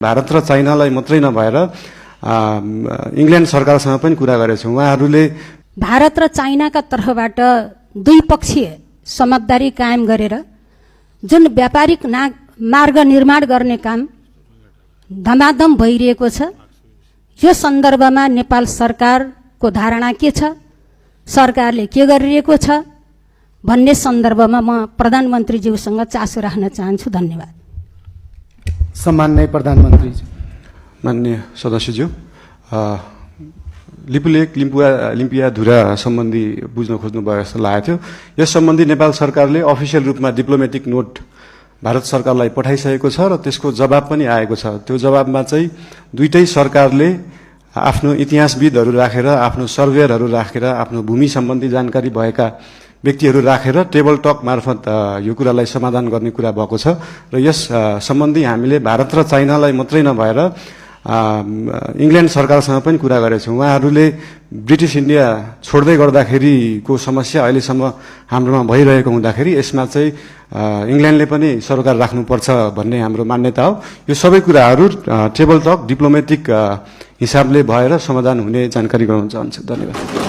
भारत र चाइनालाई मात्रै नभएर इंग्ल्यान्ड सरकारसँग पनि कुरा गरेका छौं। उहाँहरूले भारत र चाइनाका तर्फबाट द्विपक्षीय समझदारी कायम गरेर जुन व्यापारिक मार्ग निर्माण गर्ने काम धमाधम भइरहेको छ, यो सन्दर्भमा नेपाल सरकारको धारणा के छ, सरकारले के गरिरहेको छ भन्ने सन्दर्भमा म प्रधानमन्त्रीज्यूसँग चासो राख्न चाहन्छु। धन्यवाद। सम्माननीय प्रधानमन्त्रीज्यू। माननीय सदस्यज्यू, लिपुलेक लिम्पिया धुरा सम्बन्धी बुझ्न खोज्नु भयो जस्तो लागेको थियो। यस सम्बन्धी नेपाल सरकारले अफिसियल रूपमा डिप्लोमेटिक नोट भारत सरकारलाई पठाइसकेको छ र त्यसको जवाब पनि आएको छ। त्यो जवाबमा चाहिँ दुईटै सरकारले आफ्नो इतिहासविदहरू राखेर, आफ्नो सर्वेयरहरू राखेर, आफ्नो भूमि सम्बन्धी जानकारी भएका व्यक्तिहरू राखेर टेबल टक मार्फत यो कुरालाई समाधान गर्ने कुरा भएको छ र यस सम्बन्धी हामीले भारत र चाइनालाई मात्रै नभएर इंग्ल्यान्ड सरकारसँग पनि कुरा गरेका छौं। उहाँहरूले ब्रिटिश इन्डिया छोड्दै गर्दाखेरिको समस्या अहिलेसम्म हाम्रोमा भइरहेको हुँदाखेरि यसमा चाहिँ इंग्ल्यान्डले पनि सरकार राख्नुपर्छ भन्ने हाम्रो मान्यता हो। यो सबै कुराहरू टेबल टक डिप्लोमेटिक हिसाबले भएर समाधान हुने जानकारी गराउन चाहन्छु। धन्यवाद।